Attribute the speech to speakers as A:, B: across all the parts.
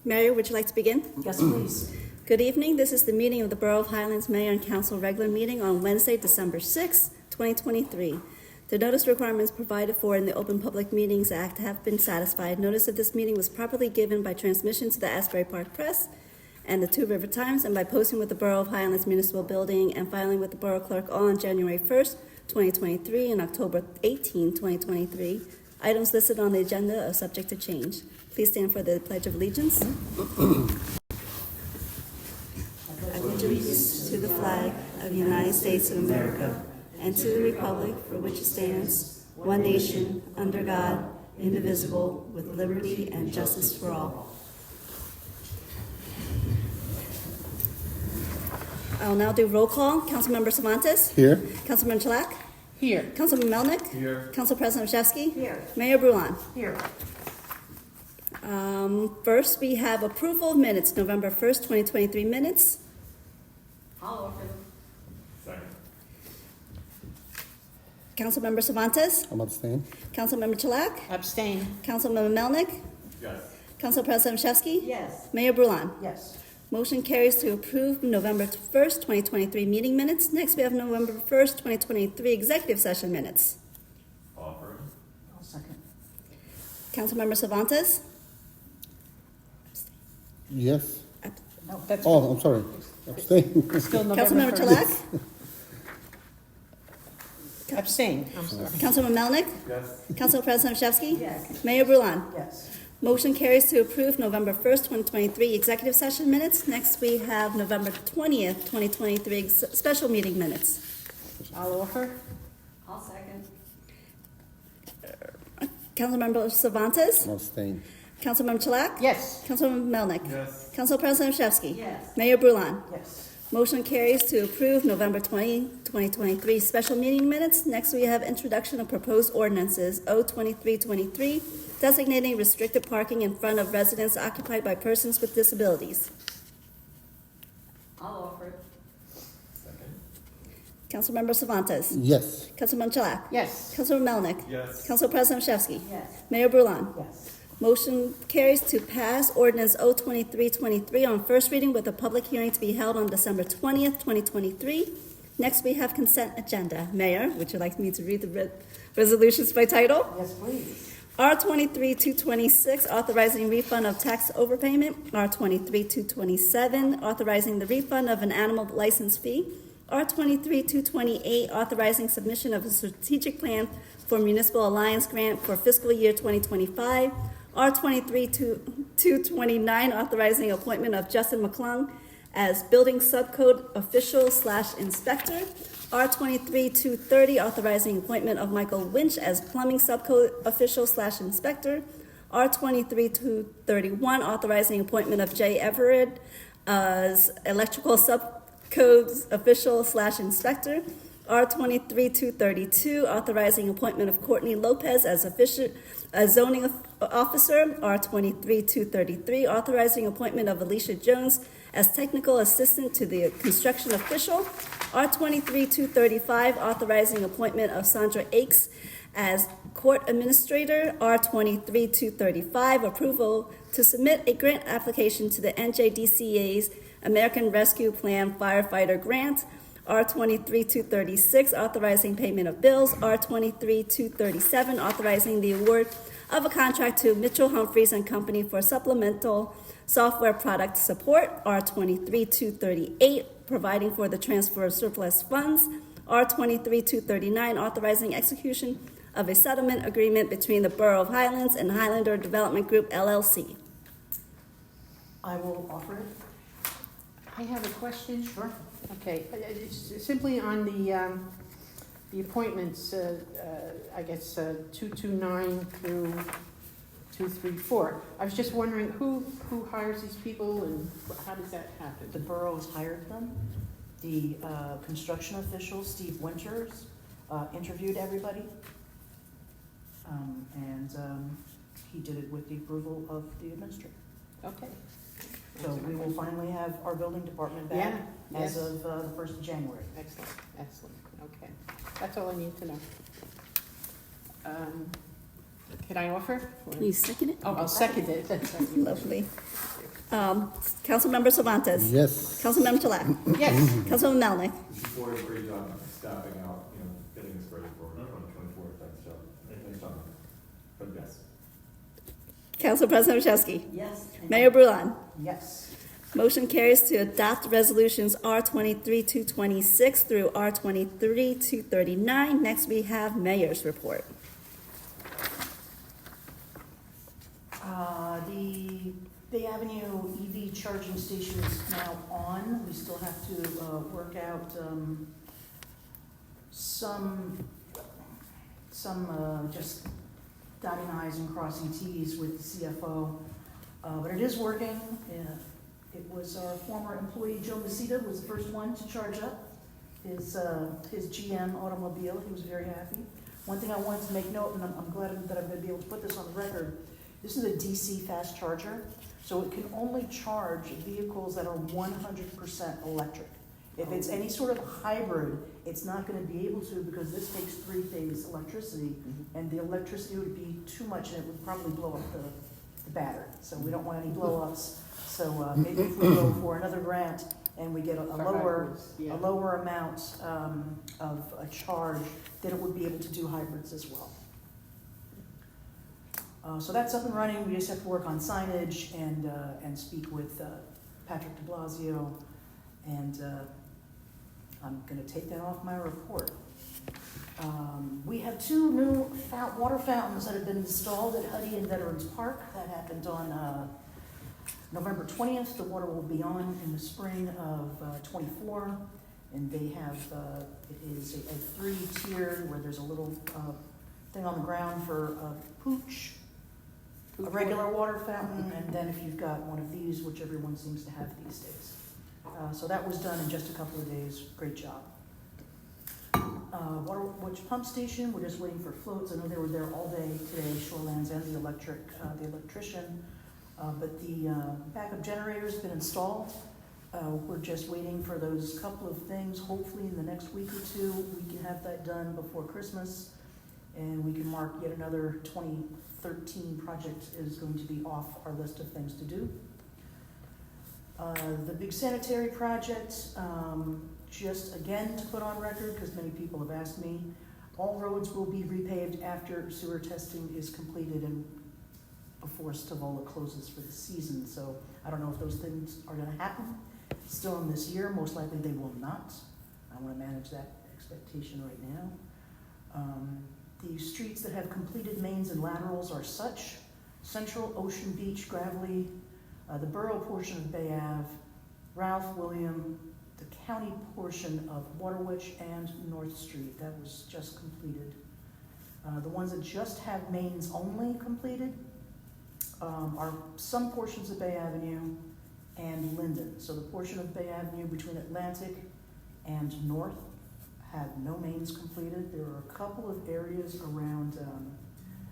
A: Mary, would you like to begin?
B: Yes, please.
A: Good evening. This is the meeting of the Borough of Highlands Mayor and Council regular meeting on Wednesday, December 6, 2023. The notice requirements provided for in the Open Public Meetings Act have been satisfied. Notice of this meeting was properly given by transmission to the Asbury Park Press and the Two River Times and by posting with the Borough of Highlands Municipal Building and filing with the Borough Clerk all on January 1st, 2023 and October 18, 2023. Items listed on the agenda are subject to change. Please stand for the Pledge of Allegiance. I pledge allegiance to the flag of the United States of America and to the republic for which it stands, one nation, under God, indivisible, with liberty and justice for all. I'll now do roll call. Councilmember Cervantes?
C: Here.
A: Councilmember Chalak?
B: Here.
A: Councilman Melnick?
C: Here.
A: Council President Olszewski?
B: Here.
A: Mayor Brulan?
B: Here.
A: First, we have approval of minutes, November 1st, 2023 minutes.
B: I'll offer.
C: Second.
A: Councilmember Cervantes?
C: I'm abstaining.
A: Councilmember Chalak?
B: Abstain.
A: Councilmember Melnick?
C: Yes.
A: Council President Olszewski?
B: Yes.
A: Mayor Brulan?
B: Yes.
A: Motion carries to approve November 1st, 2023 meeting minutes. Next, we have November 1st, 2023 executive session minutes.
C: Offer.
B: I'll second.
A: Councilmember Cervantes?
C: Yes.
B: No, that's
C: Oh, I'm sorry. Abstain.
B: still November
A: Councilmember
B: 1st.
A: Chalak?
B: Abstain. I'm sorry.
A: Councilman Melnick?
C: Yes.
A: Council President Olszewski?
B: Yes.
A: Mayor Brulan?
B: Yes.
A: Motion carries to approve November 1st, 2023 executive session minutes. Next, we have November 20th, 2023 special meeting minutes.
B: I'll offer. I'll second.
A: Councilmember Cervantes?
C: I'm abstaining.
A: Councilmember Chalak?
B: Yes.
A: Councilmember Melnick?
C: Yes.
A: Council President Olszewski?
B: Yes.
A: Mayor Brulan?
B: Yes.
A: Motion carries to approve November 20, 2023 special meeting minutes. Next, we have introduction of proposed ordinances, O2323, designating restricted parking in front of residents occupied by persons with disabilities.
B: I'll offer.
C: Second.
A: Councilmember Cervantes?
C: Yes.
A: Councilmember Chalak?
B: Yes.
A: Councilmember Melnick?
C: Yes.
A: Council President Olszewski?
B: Yes.
A: Mayor Brulan?
B: Yes.
A: Motion carries to pass ordinance O2323 on first reading with a public hearing to be held on December 20th, 2023. Next, we have consent agenda. Mayor, would you like me to read the resolutions by title?
B: Yes, please.
A: R23-226, authorizing refund of tax overpayment. R23-227, authorizing the refund of an animal license fee. R23-228, authorizing submission of a strategic plan for municipal alliance grant for fiscal year 2025. R23-229, authorizing appointment of Justin McClung as building subcode official/inspector. R23-230, authorizing appointment of Michael Winch as plumbing subcode official/inspector. R23-231, authorizing appointment of Jay Everett as electrical subcodes official/inspector. R23-232, authorizing appointment of Courtney Lopez as zoning officer. R23-233, authorizing appointment of Alicia Jones as technical assistant to the construction official. R23-235, authorizing appointment of Sandra Akes as court administrator. R23-235, approval to submit a grant application to the NJDCA's American Rescue Plan Firefighter Grant. R23-236, authorizing payment of bills. R23-237, authorizing the award of a contract to Mitchell Humphreys and Company for supplemental software product support. R23-238, providing for the transfer of surplus funds. R23-239, authorizing execution of a settlement agreement between the Borough of Highlands and Highlander Development Group, LLC.
B: I will offer it.
D: I have a question.
B: Sure.
D: Okay, it's simply on the appointments, I guess 229 through 234. I was just wondering who hires these people and how does that happen?
E: The borough's hired them. The construction official, Steve Winters, interviewed everybody. And he did it with the approval of the administrator.
D: Okay.
E: So we will finally have our building department back
D: Yeah,
E: as
D: yes.
E: of the 1st of January.
D: Excellent, excellent. Okay, that's all I need to know. Can I offer?
A: Can you second it?
D: Oh, I'll second it. That's right.
A: Lovely.
D: Thank you.
A: Councilmember Cervantes.
C: Yes.
A: Councilmember Tolet.
D: Yes.
A: Councilmember Melnick.
F: Before, a great job staffing out, getting us ready for 2024, thanks, Joe. Thanks, John. But yes.
A: Council President Chesky.
E: Yes.
A: Mayor Brulan.
D: Yes.
A: Motion carries to adopt resolutions R23-226 through R23-239. Next, we have mayor's report.
E: The Bay Avenue EV charging station is now on. We still have to work out some just dotting i's and crossing t's with the CFO. But it is working. It was our former employee, Joe Macita, was the first one to charge up his GM automobile. He was very happy. One thing I wanted to make note, and I'm glad that I'm going to be able to put this on the record, this is a DC fast charger, so it can only charge vehicles that are 100% electric. If it's any sort of hybrid, it's not going to be able to because this takes three-phase electricity, and the electricity would be too much and it would probably blow up the battery. So we don't want any blow-ups. So maybe if we go for another grant and we get a lower amount of a charge, then it would be able to do hybrids as well. So that's up and running. We just have to work on signage and speak with Patrick de Blasio, and I'm going to take that off my report. We have 2 new water fountains that have been installed at Huddy and Veterans Park. That happened on November 20th. The water will be on in the spring of 24, and they have, it is a 3-tiered where there's a little thing on the ground for pooch, a regular water fountain, and then if you've got one of these, which everyone seems to have these days. So that was done in just a couple of days. Great job. Waterwatch Pump Station, we're just waiting for floats. I know they were there all day today, Shorelands and the electrician. But the backup generator's been installed. We're just waiting for those couple of things. Hopefully in the next week or 2, we can have that done before Christmas. And we can mark yet another 2013 project is going to be off our list of things to do. The big sanitary project, just again to put on record, because many people have asked me, all roads will be repaved after sewer testing is completed and before Stavola closes for the season. So I don't know if those things are going to happen still in this year. Most likely they will not. I want to manage that expectation right now. The streets that have completed mains and laterals are such: Central, Ocean Beach, Gravelly, the borough portion of Bay Ave, Ralph William, the county portion of Waterwitch, and North Street. That was just completed. The ones that just have mains only completed are some portions of Bay Avenue and Linden. So the portion of Bay Avenue between Atlantic and North have no mains completed. There are a couple of areas around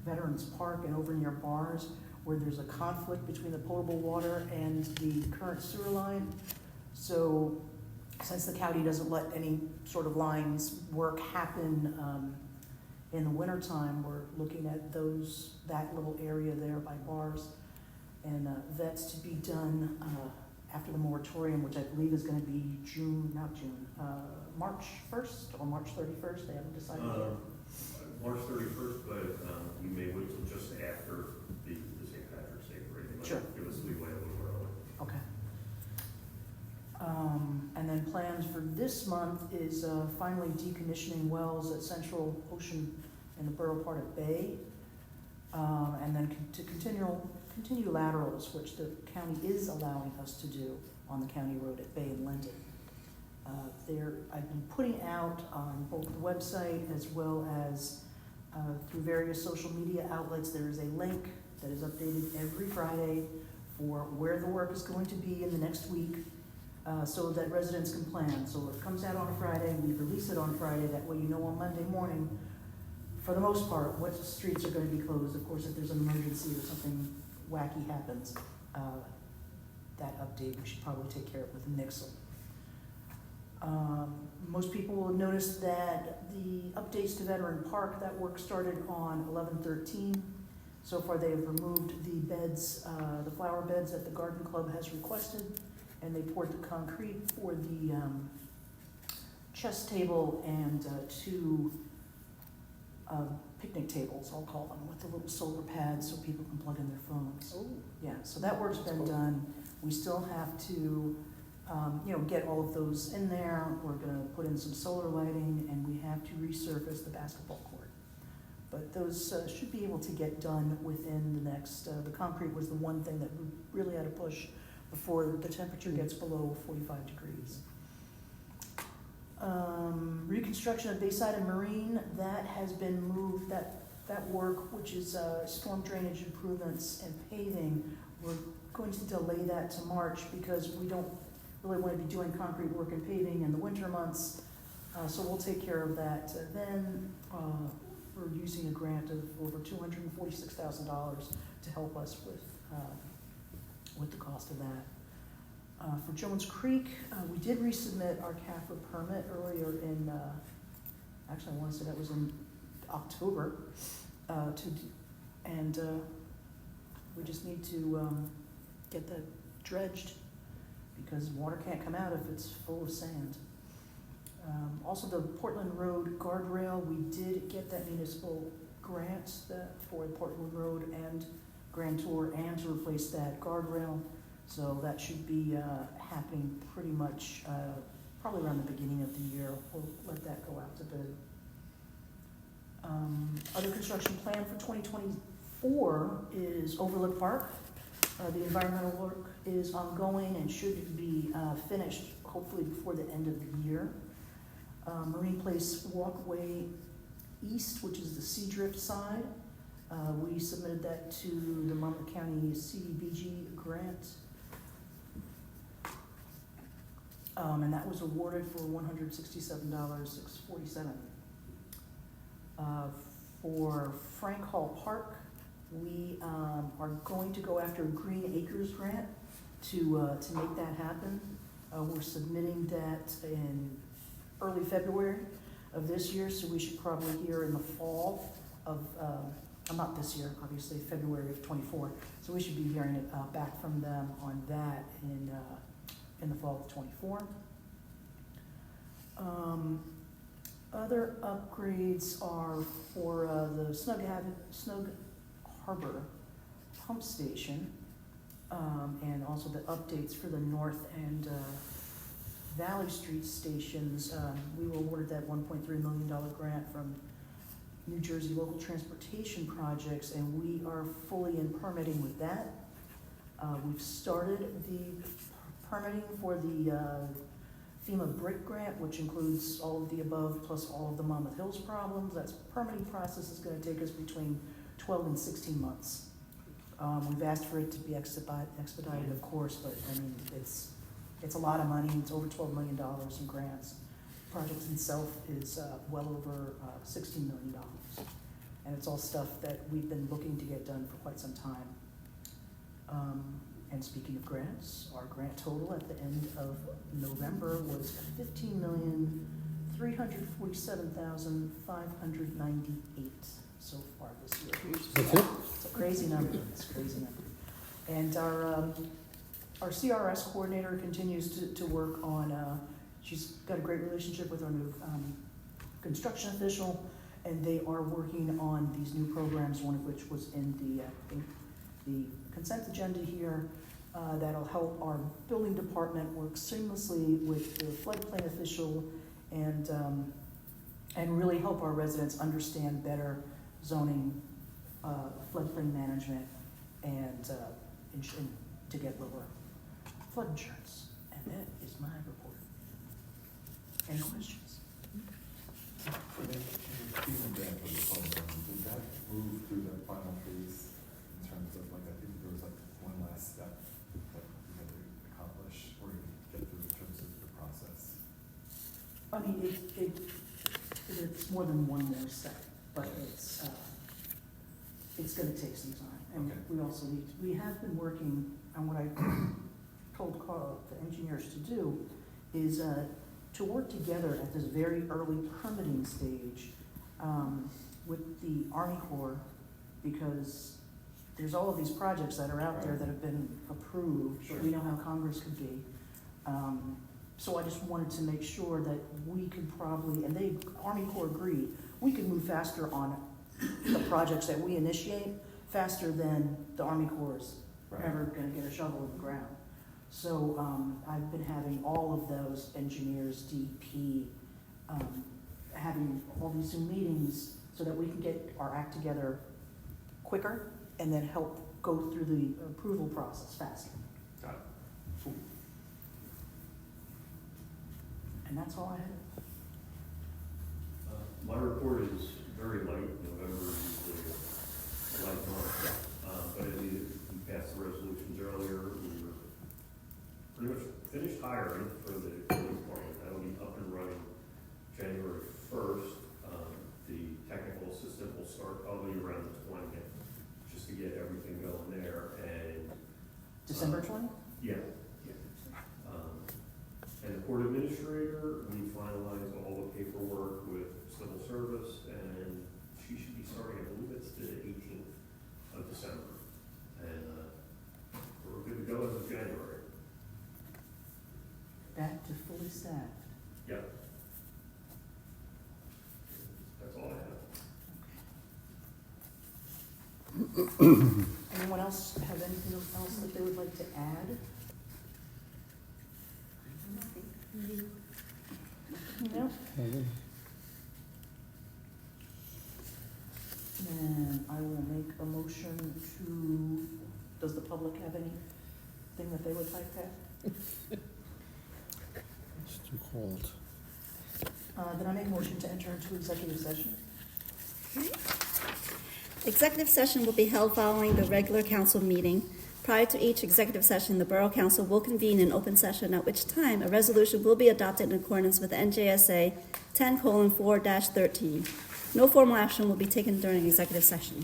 E: Veterans Park and over near Bars where there's a conflict between the potable water and the current sewer line. So since the county doesn't let any sort of lines work happen in the wintertime, we're looking at that little area there by Bars. And that's to be done after the moratorium, which I believe is going to be March 1st or March 31st. They haven't decided yet.
G: March 31st, but you may wait till just after the St. Patrick's Day parade.
E: Sure.
G: Give us leeway a little early.
E: Okay. And then plans for this month is finally decommissioning wells at Central, Ocean, and the borough part of Bay. And then to continue laterals, which the county is allowing us to do on the county road at Bay and Linden. I've been putting out on both the website as well as through various social media outlets. There is a link that is updated every Friday for where the work is going to be in the next week, so that residents can plan. So it comes out on a Friday, we release it on Friday, that way you know on Monday morning, for the most part, what streets are going to be closed. Of course, if there's an emergency or something wacky happens, that update we should probably take care of with Nixle. Most people will have noticed that the updates to Veteran Park, that work started on 11/13. So far, they have removed the beds, the flower beds that the garden club has requested, and they poured the concrete for the chess table and two picnic tables, I'll call them, with the little solar pads so people can plug in their phones.
D: Oh,
E: Yeah, so that work's been done. We still have to, get all of those in there. We're gonna put in some solar lighting, and we have to resurface the basketball court. But those should be able to get done within the next, the concrete was the one thing that we really had to push before the temperature gets below 45 degrees. Reconstruction of Bayside and Marine, that has been moved, that work, which is storm drainage improvements and paving, we're going to delay that to March because we don't really want to be doing concrete work and paving in the winter months. So we'll take care of that. Then we're using a grant of over $246,000 to help us with the cost of that. For Jones Creek, we did resubmit our CAFRA permit earlier in, actually I want to say that was in October, we just need to get that dredged because water can't come out if it's full of sand. Also the Portland Road guardrail, we did get that municipal grant for Portland Road and Grand Tour and to replace that guardrail. So that should be happening pretty much probably around the beginning of the year. We'll let that go out to bid. Other construction plan for 2024 is Overlook Park. The environmental work is ongoing and should be finished hopefully before the end of the year. Marine Place Walkway East, which is the Seadrift side. We submitted that to the Monmouth County CDBG grant. And that was awarded for $167,647. For Frank Hall Park, we are going to go after a Green Acres grant to make that happen. We're submitting that in early February of this year, so we should probably hear in the fall of, not this year, obviously, February of '24. So we should be hearing it back from them on that in the fall of '24. Other upgrades are for the Snug Harbor pump station, and also the updates for the North and Valley Street stations. We were awarded that $1.3 million grant from New Jersey Local Transportation Projects, and we are fully in permitting with that. We've started the permitting for the FEMA BRIC grant, which includes all of the above plus all of the Monmouth Hills problems. That permitting process is going to take us between 12 and 16 months. We've asked for it to be expedited, of course, but I mean, it's a lot of money. It's over $12 million in grants. The project itself is well over $16 million. And it's all stuff that we've been looking to get done for quite some time. And speaking of grants, our grant total at the end of November was $15,347,598 so far this year.
C: That's it?
E: It's a crazy number. It's a crazy number. And our CRS coordinator continues to work on. She's got a great relationship with our new construction official, and they are working on these new programs. One of which was in the consent agenda here. That'll help our building department work seamlessly with the floodplain official and really help our residents understand better zoning, floodplain management, and to get lower flood insurance. And that is my report. Any questions?
F: For the FEMA grant for the phone, did that move through the final phase in terms of, like, I think there was like one last step that you had to accomplish or get through in terms of the process?
E: I mean, it's more than one more step, but it's gonna take some time. And
F: Okay.
E: we also we have been working on what I told Carl, the engineers to do, is to work together at this very early permitting stage with the Army Corps, because there's all of these projects that are out there that have been approved, but we know how Congress could be. So I just wanted to make sure that we could probably, and they, Army Corps agreed, we could move faster on the projects that we initiate, faster than the Army Corps is ever gonna get a shovel in the ground. So, I've been having all of those engineers, DP, having all these Zoom meetings so that we can get our act together quicker and then help go through the approval process faster.
F: Got it. Cool.
E: And that's all I had.
G: My report is very light. November is usually a light month. But as we passed the resolutions earlier, we were pretty much finished hiring for the building department. That'll be up and running January 1st. The technical assistant will start probably around the 20th, just to get everything going there. And
E: December 20th?
G: yeah. And the court administrator, we finalized all the paperwork with civil service, and she should be starting, I believe it's the 18th of December. And we're good to go as of January.
E: Back to fully staffed.
G: Yep. That's all I have.
E: Anyone else have anything else that they would like to add? No? Then I will make a motion to, does the public have anything that they would like to add?
C: It's too cold.
E: Then I make a motion to enter into executive session.
A: Executive session will be held following the regular council meeting. Prior to each executive session, the Borough Council will convene an open session, at which time a resolution will be adopted in accordance with NJSA 10:4-13. No formal action will be taken during executive session.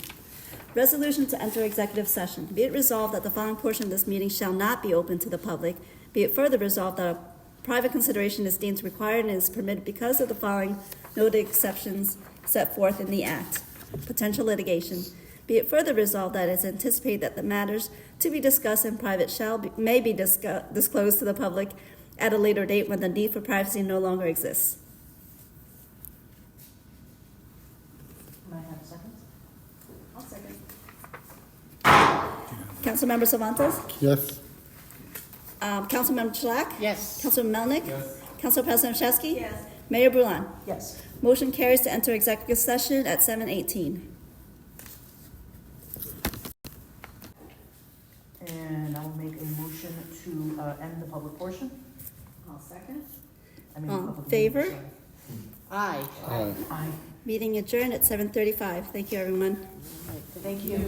A: Resolution to enter executive session. Be it resolved that the following portion of this meeting shall not be open to the public. Be it further resolved that a private consideration is deemed required and is permitted because of the following noted exceptions set forth in the Act. Potential litigation. Be it further resolved that it is anticipated that the matters to be discussed in private may be disclosed to the public at a later date when the need for privacy no longer exists.
E: May I have a second?
B: I'll second.
A: Councilmember Cervantes?
C: Yes?
A: Councilmember Chalak?
D: Yes.
A: Councilmember Melnick?
F: Yes.
A: Council President Chesky?
B: Yes.
A: Mayor Bruin?
E: Yes.
A: Motion carries to enter executive session at 7:18.
E: And I'll make a motion to end the public portion.
B: I'll second.
E: I mean,
A: All in
E: public
A: favor?
E: meeting, sorry.
D: Aye.
C: Aye.
E: Aye.
A: Meeting adjourned at 7:35. Thank you, everyone.
E: Thank you.